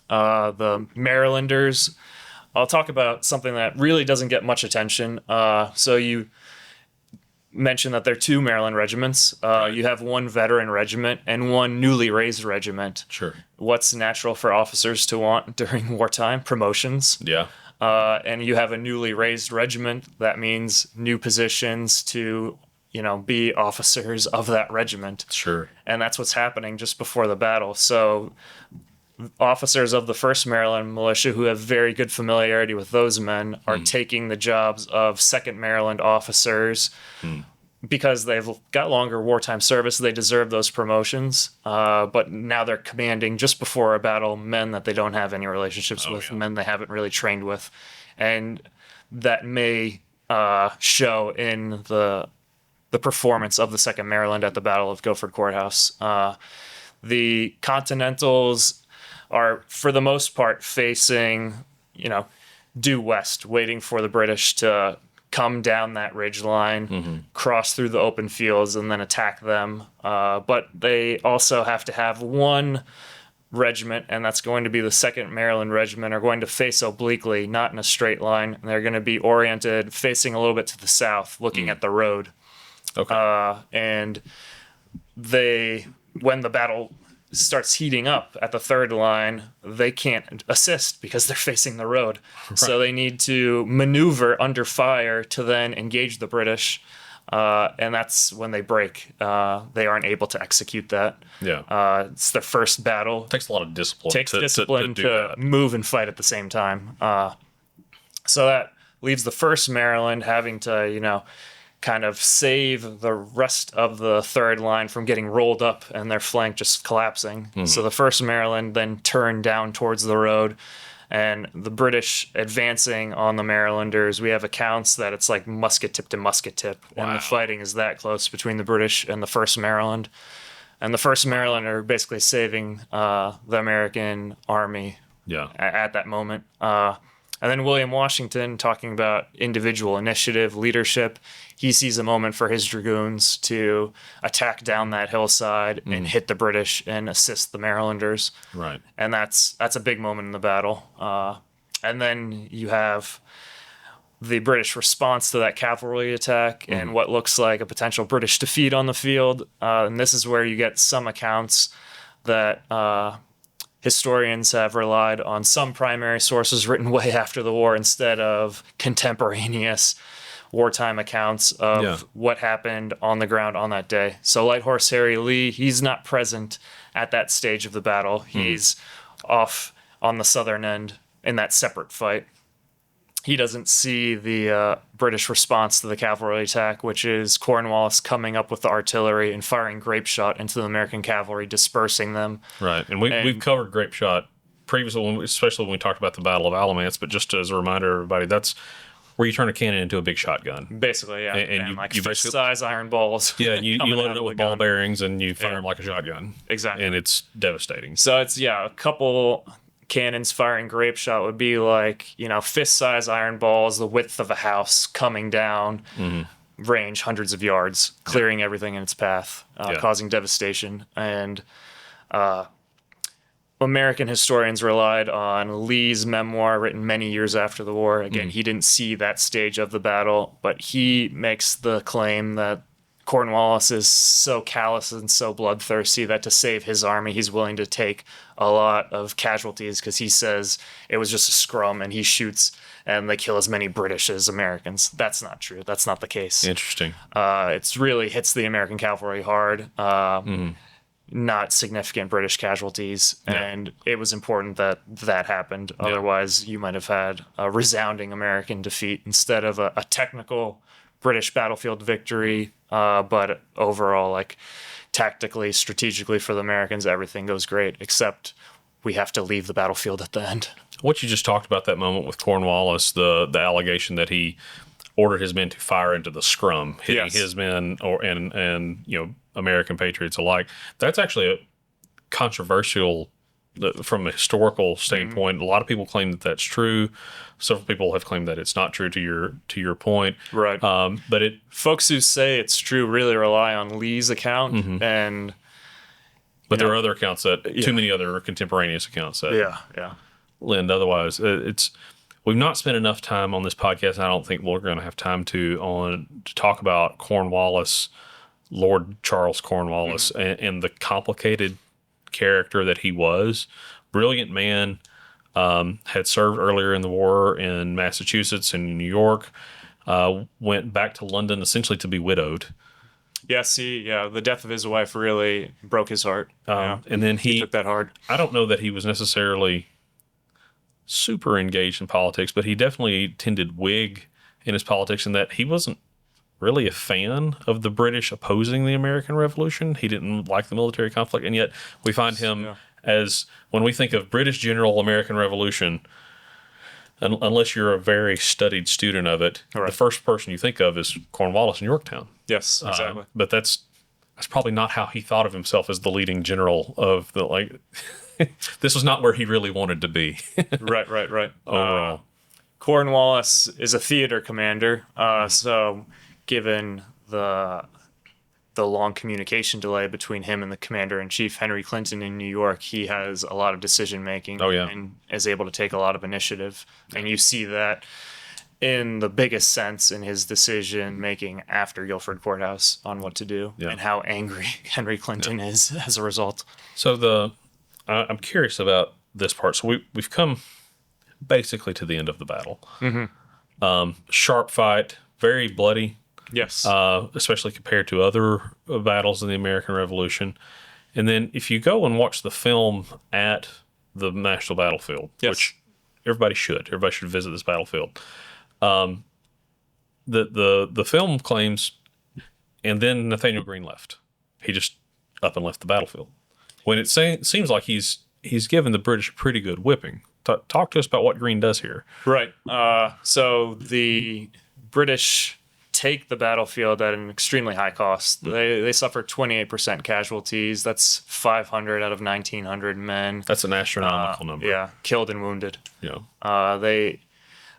The Marylanders, I'll talk about something that really doesn't get much attention. So you mentioned that there are 2 Maryland regiments. You have one veteran regiment and one newly raised regiment. Sure. What's natural for officers to want during wartime? Promotions. Yeah. And you have a newly raised regiment. That means new positions to, be officers of that regiment. Sure. And that's what's happening just before the battle. So officers of the 1st Maryland Militia who have very good familiarity with those men are taking the jobs of 2nd Maryland officers because they've got longer wartime service. They deserve those promotions. But now they're commanding, just before a battle, men that they don't have any relationships with, men they haven't really trained with. And that may show in the performance of the 2nd Maryland at the Battle of Guilford Courthouse. The Continentals are, for the most part, facing, due west, waiting for the British to come down that ridge line, cross through the open fields, and then attack them. But they also have to have one regiment, and that's going to be the 2nd Maryland Regiment, are going to face obliquely, not in a straight line. And they're going to be oriented facing a little bit to the south, looking at the road. Okay. And when the battle starts heating up at the 3rd line, they can't assist because they're facing the road. Right. So they need to maneuver under fire to then engage the British. And that's when they break. They aren't able to execute that. Yeah. It's their first battle. It takes a lot of discipline. Takes discipline to move and fight at the same time. So that leaves the 1st Maryland having to, kind of save the rest of the 3rd line from getting rolled up and their flank just collapsing. Mm-hmm. So the 1st Maryland then turned down towards the road, and the British advancing on the Marylanders. We have accounts that it's like musket tip to musket tip, and the fighting is that close between the British and the 1st Maryland. And the 1st Maryland are basically saving the American army at that moment. And then William Washington, talking about individual initiative, leadership, he sees a moment for his dragoons to attack down that hillside and hit the British and assist the Marylanders. Right. And that's a big moment in the battle. And then you have the British response to that cavalry attack and what looks like a potential British defeat on the field. And this is where you get some accounts that historians have relied on some primary sources written way after the war instead of contemporaneous wartime accounts of what happened on the ground on that day. So Light Horse Harry Lee, he's not present at that stage of the battle. He's off on the southern end in that separate fight. He doesn't see the British response to the cavalry attack, which is Cornwallis coming up with the artillery and firing grape shot into the American cavalry, dispersing them. Right, and we've covered grape shot previously, especially when we talked about the Battle of Alamance. But just as a reminder, everybody, that's where you turn a cannon into a big shotgun. Basically, yeah. And you basically size iron balls. Yeah, you load it up with ball bearings and you fire them like a shotgun. Exactly. And it's devastating. So it's, a couple cannons firing grape shot would be like, fist-size iron balls, the width of a house coming down, range hundreds of yards, clearing everything in its path, causing devastation. And American historians relied on Lee's memoir written many years after the war. Again, he didn't see that stage of the battle, but he makes the claim that Cornwallis is so callous and so bloodthirsty that to save his army, he's willing to take a lot of casualties because he says it was just a scrum and he shoots and they kill as many British as Americans. That's not true. That's not the case. Interesting. It really hits the American cavalry hard. Not significant British casualties, and it was important that that happened. Otherwise, you might have had a resounding American defeat instead of a technical British battlefield victory. But overall, like tactically, strategically for the Americans, everything goes great, except we have to leave the battlefield at the end. What you just talked about, that moment with Cornwallis, the allegation that he ordered his men to fire into the scrum, hitting his men and American patriots alike. That's actually a controversial from a historical standpoint. A lot of people claim that that's true. Several people have claimed that it's not true. To your point, right? But folks who say it's true really rely on Lee's account, and but there are other accounts that too many other contemporaneous accounts that lend otherwise. We've not spent enough time on this podcast. I don't think we're going to have time to talk about Cornwallis, Lord Charles Cornwallis, and the complicated character that he was. Brilliant man, had served earlier in the war in Massachusetts and New York, went back to London essentially to be widowed. The death of his wife really broke his heart. And then he took that hard. I don't know that he was necessarily super engaged in politics, but he definitely tended Whig in his politics, in that he wasn't really a fan of the British opposing the American Revolution. He didn't like the military conflict, and yet we find him as, when we think of British general American Revolution, unless you're a very studied student of it, the first person you think of is Cornwallis in Yorktown. Yes, exactly. But that's probably not how he thought of himself as the leading general of the this was not where he really wanted to be. Right. Overall. Cornwallis is a theater commander, so given the the long communication delay between him and the commander-in-chief, Henry Clinton, in New York, he has a lot of decision-making and is able to take a lot of initiative. And you see that in the biggest sense in his decision-making after Guilford Courthouse on what to do and how angry Henry Clinton is as a result. So I'm curious about this part. So we've come basically to the end of the battle. Sharp fight, very bloody. Yes. Especially compared to other battles in the American Revolution. And then if you go and watch the film at the National Battlefield, which everybody should visit this battlefield. The film claims, and then Nathanael Greene left. He just up and left the battlefield. When it seems like he's given the British a pretty good whipping. Talk to us about what Greene does here. Right. So the British take the battlefield at an extremely high cost. They suffer 28% casualties. That's 500 out of 1,900 men. That's an astronomical number. Yeah, killed and wounded. Yeah.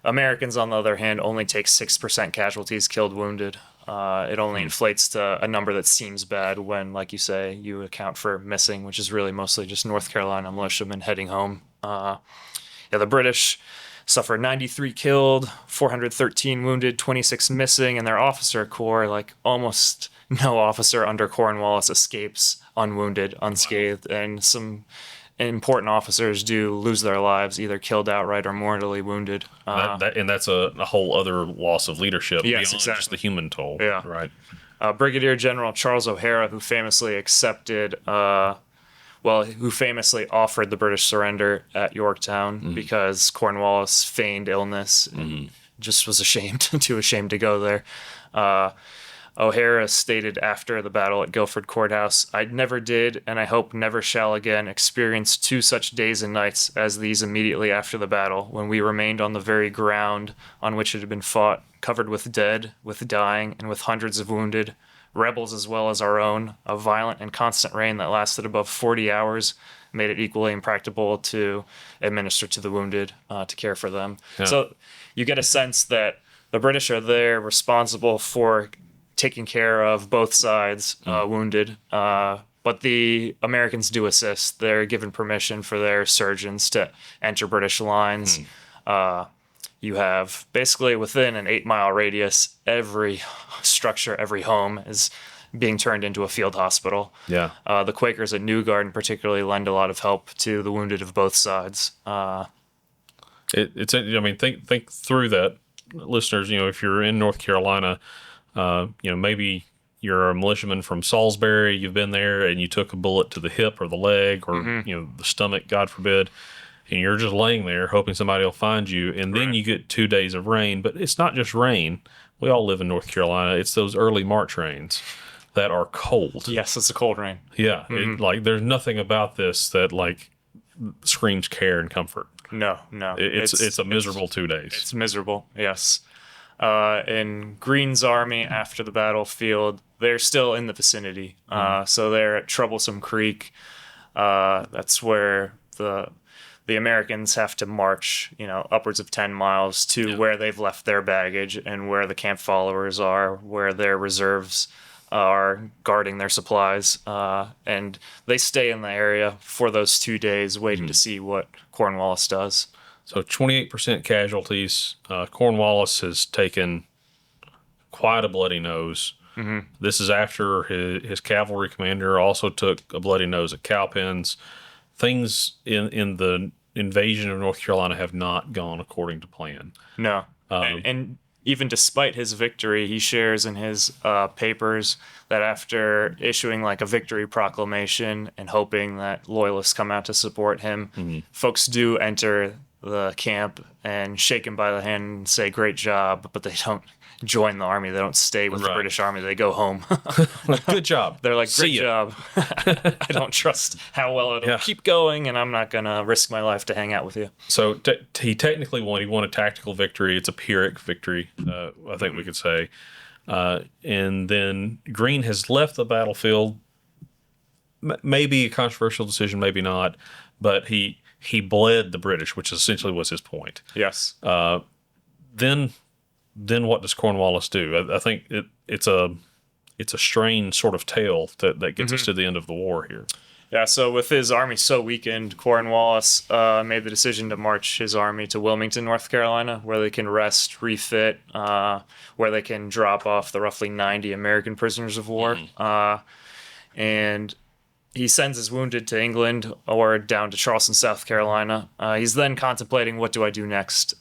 Americans, on the other hand, only take 6% casualties, killed, wounded. It only inflates to a number that seems bad when, like you say, you account for missing, which is really mostly just North Carolina militiamen heading home. The British suffered 93 killed, 413 wounded, 26 missing, and their officer corps, like almost no officer under Cornwallis escapes unwounded, unscathed, and some important officers do lose their lives, either killed outright or mortally wounded. And that's a whole other loss of leadership beyond just the human toll. Yeah. Right. Brigadier General Charles O'Hara, who famously who famously offered the British surrender at Yorktown because Cornwallis feigned illness and just was too ashamed to go there. O'Hara stated after the battle at Guilford Courthouse, "I never did, and I hope never shall again, experience two such days and nights as these immediately after the battle, when we remained on the very ground on which it had been fought, covered with dead, with dying, and with hundreds of wounded, rebels as well as our own. A violent and constant rain that lasted above 40 hours made it equally impracticable to administer to the wounded, to care for them." Yeah. So you get a sense that the British are there responsible for taking care of both sides wounded, but the Americans do assist. They're given permission for their surgeons to enter British lines. You have basically within an 8-mile radius, every structure, every home is being turned into a field hospital. Yeah. The Quakers at New Garden particularly lend a lot of help to the wounded of both sides. Think through that, listeners. If you're in North Carolina, maybe you're a militiaman from Salisbury. You've been there and you took a bullet to the hip or the leg or the stomach, God forbid. And you're just laying there hoping somebody will find you. And then you get 2 days of rain. But it's not just rain. We all live in North Carolina. It's those early March rains that are cold. Yes, it's a cold rain. Yeah. There's nothing about this that screams care and comfort. No. It's a miserable 2 days. It's miserable, yes. In Greene's army after the battlefield, they're still in the vicinity. So they're at Troublesome Creek. That's where the Americans have to march, upwards of 10 miles to where they've left their baggage and where the camp followers are, where their reserves are guarding their supplies. And they stay in the area for those 2 days waiting to see what Cornwallis does. So 28% casualties. Cornwallis has taken quite a bloody nose. This is after his cavalry commander also took a bloody nose at Cowpens. Things in the invasion of North Carolina have not gone according to plan. No. And even despite his victory, he shares in his papers that after issuing a victory proclamation and hoping that loyalists come out to support him, folks do enter the camp and shake him by the hand and say, "Great job," but they don't join the army. They don't stay with the British army. They go home. Good job. They're like, "Great job." I don't trust how well it'll keep going, and I'm not going to risk my life to hang out with you. So he technically won. He won a tactical victory. It's a Pyrrhic victory, I think we could say. And then Greene has left the battlefield. Maybe a controversial decision, maybe not, but he bled the British, which essentially was his point. Yes. Then what does Cornwallis do? I think it's it's a strange sort of tale that gets us to the end of the war here. Yeah, so with his army so weakened, Cornwallis made the decision to march his army to Wilmington, North Carolina, where they can rest, refit, where they can drop off the roughly 90 American prisoners of war. And he sends his wounded to England or down to Charleston, South Carolina. He's then contemplating, what do I do next?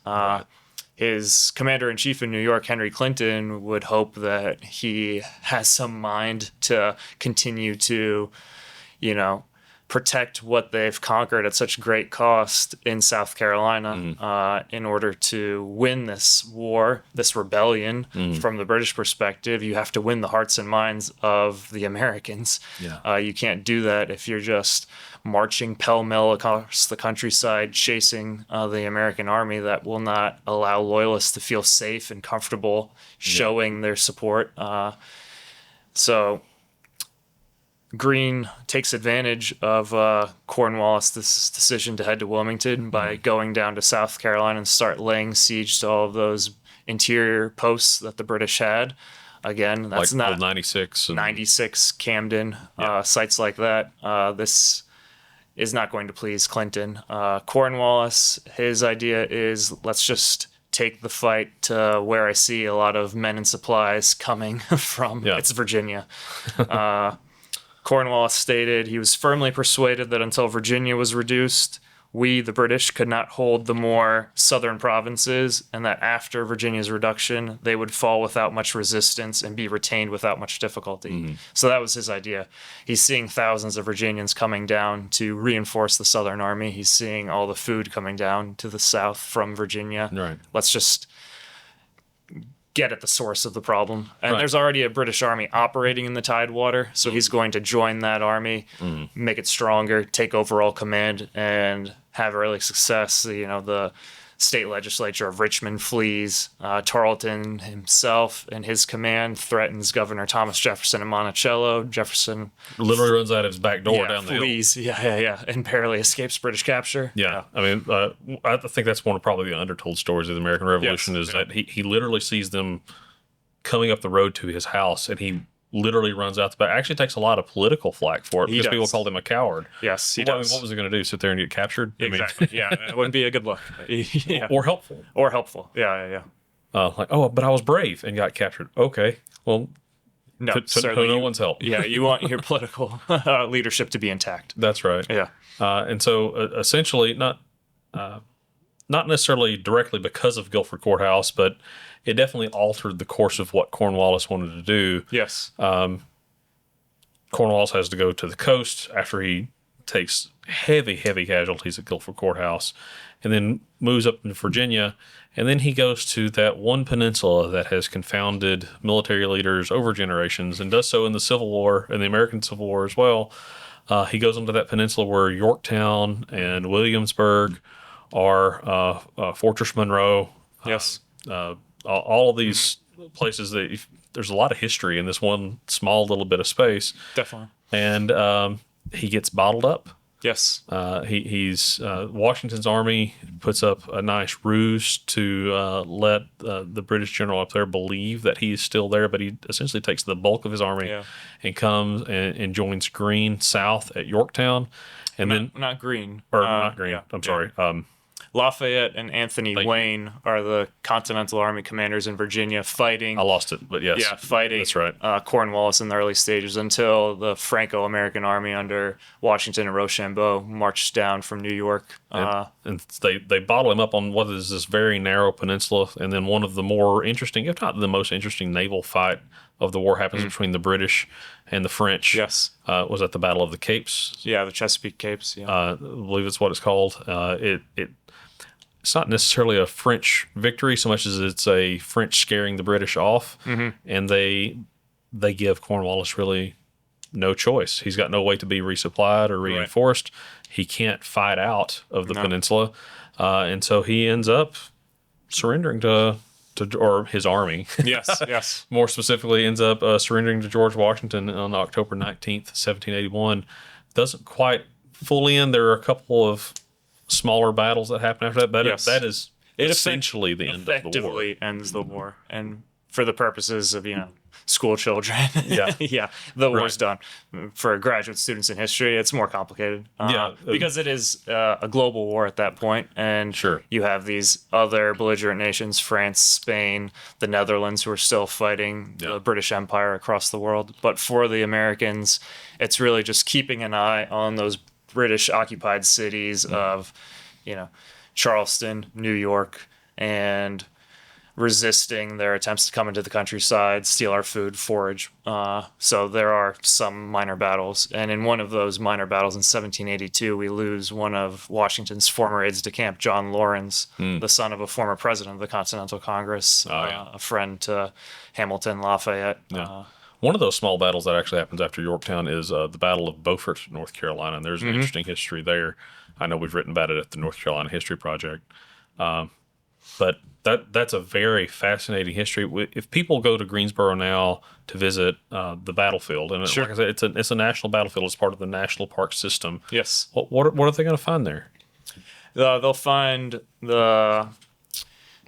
His commander-in-chief in New York, Henry Clinton, would hope that he has some mind to continue to, protect what they've conquered at such great cost in South Carolina in order to win this war, this rebellion. From the British perspective, you have to win the hearts and minds of the Americans. You can't do that if you're just marching pell-mell across the countryside, chasing the American army. That will not allow loyalists to feel safe and comfortable showing their support. So Greene takes advantage of Cornwallis' decision to head to Wilmington by going down to South Carolina and start laying siege to all of those interior posts that the British had. Again, that's like not 96, 96 Camden, sites like that. This is not going to please Clinton. Cornwallis, his idea is, let's just take the fight to where I see a lot of men and supplies coming from. It's Virginia. Cornwallis stated he was firmly persuaded that until Virginia was reduced, we, the British, could not hold the more southern provinces, and that after Virginia's reduction, they would fall without much resistance and be retained without much difficulty. So that was his idea. He's seeing thousands of Virginians coming down to reinforce the Southern Army. He's seeing all the food coming down to the south from Virginia. Right. Let's just get at the source of the problem. And there's already a British army operating in the Tidewater, so he's going to join that army, make it stronger, take overall command, and have early success. The state legislature of Richmond flees. Tarleton himself and his command threatens Governor Thomas Jefferson in Monticello. Jefferson literally runs out of his back door down the hill. Flees, and barely escapes British capture. I mean, I think that's one of probably the undertold stories of the American Revolution that he literally sees them coming up the road to his house, and he literally runs out the back. Actually takes a lot of political flack for it because people called him a coward. Yes, he does. does. What was he going to do? Sit there and get captured? Exactly. It wouldn't be a good look. Or helpful. Yeah. But I was brave and got captured. Okay. Well, no, no one's help. You want your political leadership to be intact. That's right. Yeah. And so essentially, not necessarily directly because of Guilford Courthouse, but it definitely altered the course of what Cornwallis wanted to do. Yes. Cornwallis has to go to the coast after he takes heavy casualties at Guilford Courthouse, and then moves up into Virginia, and then he goes to that one peninsula that has confounded military leaders over generations, and does so in the Civil War, and the American Civil War as well. He goes onto that peninsula where Yorktown and Williamsburg are, Fortress Monroe. Yes. All of these places that there's a lot of history in this one small little bit of space. Definitely. And he gets bottled up. Yes. He's Washington's army puts up a nice ruse to let the British general up there believe that he's still there, but he essentially takes the bulk of his army and comes and joins Greene south at Yorktown, and not Greene. Not Greene. Yeah. I'm sorry. Lafayette and Anthony Wayne are the Continental Army commanders in Virginia fighting. I lost it, but yes. Yeah, fighting. That's right. Cornwallis in the early stages until the Franco-American Army under Washington and Rochambeau marched down from New York. And they bottle him up on what is this very narrow peninsula, and then one of the more interesting, if not the most interesting, naval fight of the war happens between the British and the French. Yes. Was at the Battle of the Capes. Yeah, the Chesapeake Capes. Yeah. I believe it's what it's called. It's not necessarily a French victory so much as it's a French scaring the British off, and they give Cornwallis really no choice. He's got no way to be resupplied or reinforced. Right. He can't fight out of the peninsula, and so he ends up surrendering to or his army. Yes. More specifically, ends up surrendering to George Washington on October 19th, 1781. Doesn't quite fully end. There are a couple of smaller battles that happen after that, but that is essentially the end of the war. Effectively ends the war. And for the purposes of, school children. Yeah. Yeah. The war's Right. done. For graduate students in history, it's more complicated. Yeah. Because it is a global war at that point, and Sure. you have these other belligerent nations, France, Spain, the Netherlands, who are still fighting Yeah. the British Empire across the world. But for the Americans, it's really just keeping an eye on those British occupied cities of, Charleston, New York, and resisting their attempts to come into the countryside, steal our food, forage. So there are some minor battles. And in one of those minor battles in 1782, we lose one of Washington's former aides de camp, John Laurens, the son of a former president of the Continental Congress, a friend to Hamilton, Lafayette. Yeah. One of those small battles that actually happens after Yorktown is the Battle of Beaufort, North Carolina. And there's an interesting history there. I know we've written about it at the North Carolina History Project. But that's a very fascinating history. If people go to Greensboro now to visit the battlefield, and Sure. like I said, it's a national battlefield. It's part of the national park system. Yes. What are they going to find there? They'll find the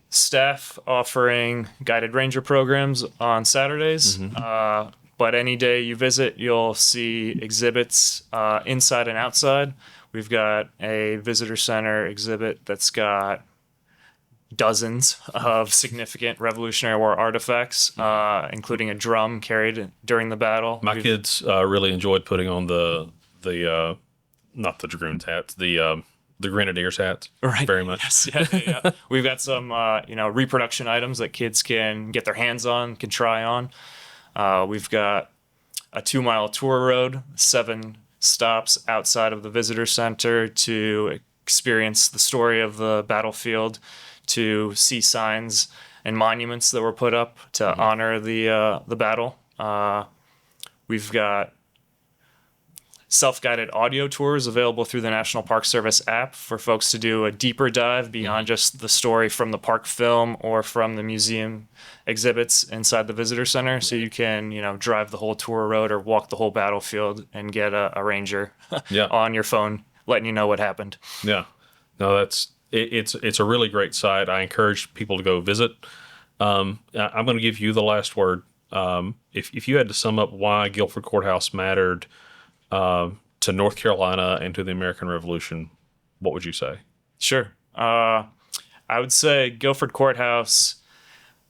staff offering guided ranger programs on Saturdays. But any day you visit, you'll see exhibits inside and outside. We've got a visitor center exhibit that's got dozens of significant Revolutionary War artifacts, including a drum carried during the battle. My kids really enjoyed putting on the not the dragoons hats, the grenadiers hats. Right. Very much. Yes. Yeah. We've got some reproduction items that kids can get their hands on, can try on. We've got a 2-mile tour road, 7 stops outside of the visitor center to experience the story of the battlefield, to see signs and monuments that were put up to honor the battle. We've got self-guided audio tours available through the National Park Service app for folks to do a deeper dive beyond just the story from the park film or from the museum exhibits inside the visitor center. So you can, drive the whole tour road or walk the whole battlefield and get a ranger Yeah. on your phone letting you know what happened. Yeah. No, it's a really great site. I encourage people to go visit. I'm going to give you the last word. If you had to sum up why Guilford Courthouse mattered to North Carolina and to the American Revolution, what would you say? Sure. I would say Guilford Courthouse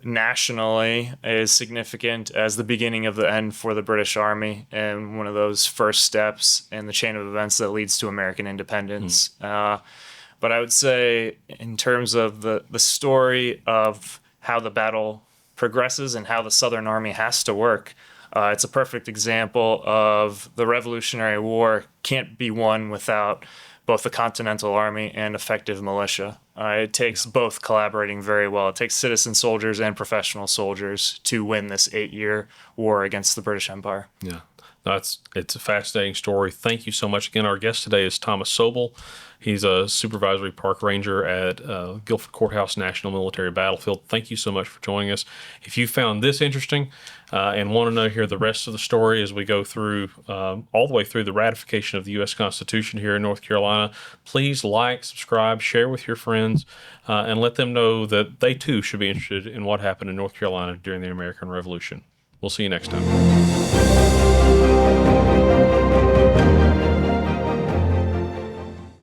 nationally is significant as the beginning of the end for the British Army and one of those first steps in the chain of events that leads to American independence. But I would say in terms of the story of how the battle progresses and how the Southern Army has to work, it's a perfect example of the Revolutionary War can't be won without both the Continental Army and effective militia. It takes both collaborating very well. It takes citizen soldiers and professional soldiers to win this 8-year war against the British Empire. Yeah. No, it's a fascinating story. Thank you so much. Again, our guest today is Thomas Sobol. He's a Supervisory Park Ranger at Guilford Courthouse National Military Battlefield. Thank you so much for joining us. If you found this interesting and want to hear the rest of the story as we go through all the way through the ratification of the U.S. Constitution here in North Carolina, please like, subscribe, share with your friends, and let them know that they too should be interested in what happened in North Carolina during the American Revolution. We'll see you next time.